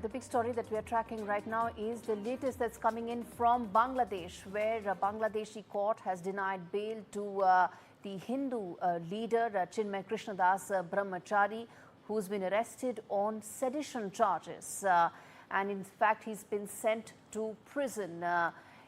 The big story that we are tracking right now is the latest that's coming in from Bangladesh, where a Bangladeshi court has denied bail to the Hindu leader Chinmoy Krishna Das Brahmachari, who's been arrested on sedition charges. And in fact, he's been sent to prison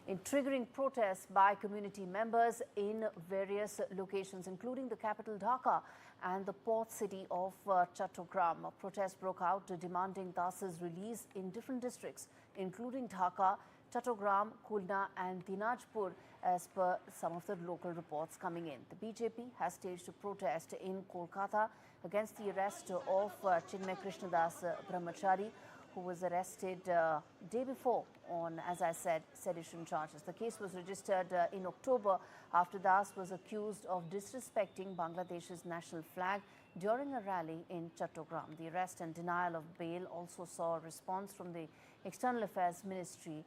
in triggering protests by community members in various locations, including the capital Dhaka and the port city of Chattogram. Protests broke out demanding Das's release in different districts, including Dhaka, Chattogram, Khulna and Dinajpur, as per some of the local reports coming in. The BJP has staged a protest in Kolkata against the arrest of Chinmoy Krishna Das Brahmachari, who was arrested day before on, as I said, sedition charges. The case was registered in October after Das was accused of disrespecting Bangladesh's national flag during a rally in Chattogram. The arrest and denial of bail also saw a response from the External Affairs Ministry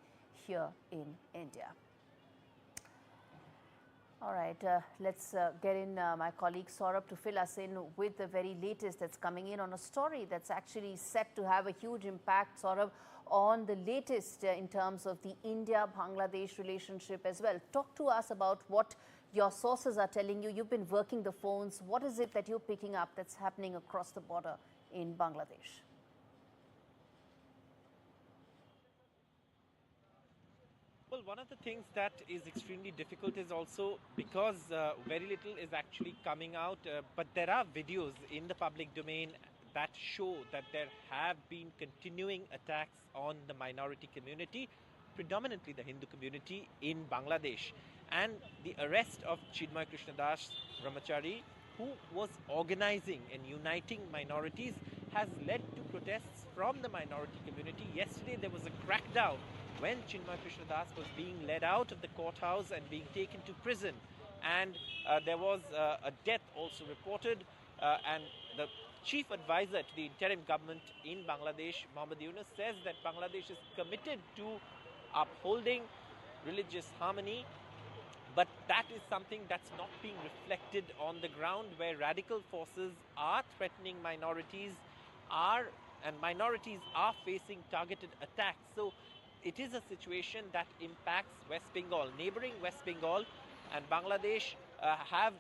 here in India. All right, let's get in my colleague Saurabh to fill us in with the very latest that's coming in on a story that's actually set to have a huge impact, Saurabh, on the latest in terms of the India-Bangladesh relationship as well. Talk to us about what your sources are telling you. You've been working the phones. What is it that you're picking up that's happening across the border in Bangladesh? Well, one of the things that is extremely difficult is also because very little is actually coming out, but there are videos in the public domain that show that there have been continuing attacks on the minority community, predominantly the Hindu community in Bangladesh. And the arrest of Chinmoy Krishna Das Brahmachari, who was organizing and uniting minorities, has led to protests from the minority community. Yesterday there was a crackdown when Chinmoy Krishna Das was being led out of the courthouse and being taken to prison. And there was a death also reported, and the chief advisor to the interim government in Bangladesh, Mohammed Yunus, says that Bangladesh is committed to upholding religious harmony, but that is something that's not being reflected on the ground, where radical forces are threatening minorities, and minorities are facing targeted attacks. So it is a situation that impacts West Bengal. Neighboring West Bengal and Bangladesh have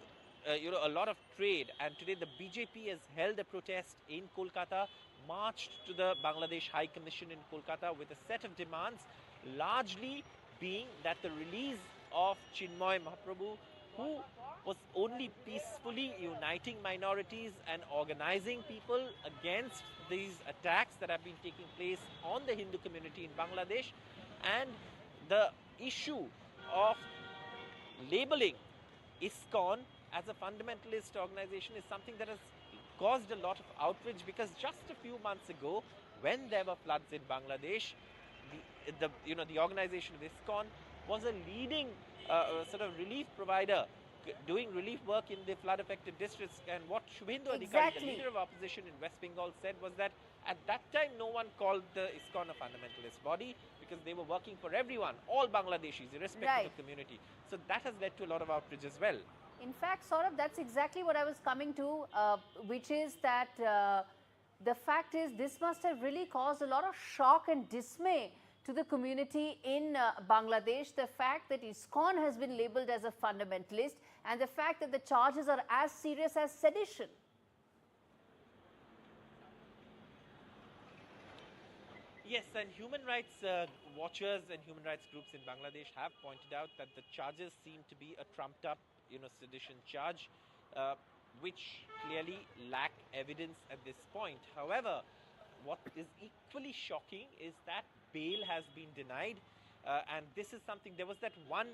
a lot of trade, and today the BJP has held a protest in Kolkata, marched to the Bangladesh High Commission in Kolkata with a set of demands, largely being that the release of Chinmoy Mahaprabhu, who was only peacefully uniting minorities and organizing people against these attacks that have been taking place on the Hindu community in Bangladesh, and the issue of labeling Iskcon as a fundamentalist organization is something that has caused a lot of outrage, because just a few months ago, when there were floods in Bangladesh, the organization of Iskcon was a leading sort of relief provider, doing relief work in the flood-affected districts. And what Shubhendu Adhikari, the leader of opposition in West Bengal, said was that at that time no one called the Iskcon a fundamentalist body, because they were working for everyone, all Bangladeshis, irrespective of community. So that has led to a lot of outrage as well. In fact, Saurabh, that's exactly what I was coming to, which is that the fact is this must have really caused a lot of shock and dismay to the community in Bangladesh, the fact that Iskcon has been labelled as a fundamentalist and the fact that the charges are as serious as sedition. Yes, and human rights watchers and human rights groups in Bangladesh have pointed out that the charges seem to be a trumped up, sedition charge, which clearly lack evidence at this point. However, what is equally shocking is that bail has been denied, and this is something. There was that one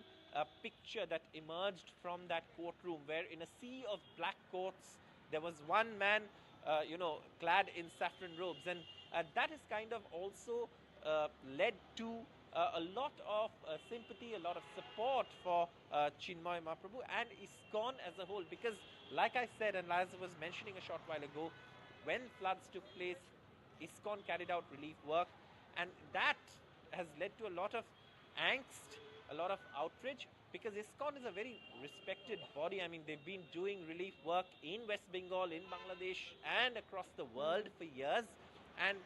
picture that emerged from that courtroom, where in a sea of black coats there was one man clad in saffron robes, and that has kind of also led to a lot of sympathy, a lot of support for Chinmoy Mahaprabhu and Iskcon as a whole, because like I said, and as I was mentioning a short while ago, when floods took place, Iskcon carried out relief work, and that has led to a lot of angst, a lot of outrage, because Iskcon is a very respected body. I mean, they've been doing relief work in West Bengal, in Bangladesh and across the world for years, and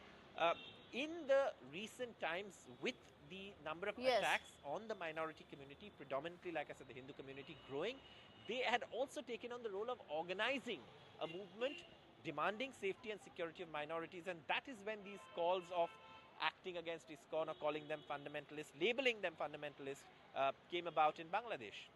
in the recent times, with the number of Yes. attacks on the minority community, predominantly, like I said, the Hindu community growing, they had also taken on the role of organizing a movement demanding safety and security of minorities. And that is when these calls of acting against Iskcon or calling them fundamentalists, labeling them fundamentalists, came about in Bangladesh.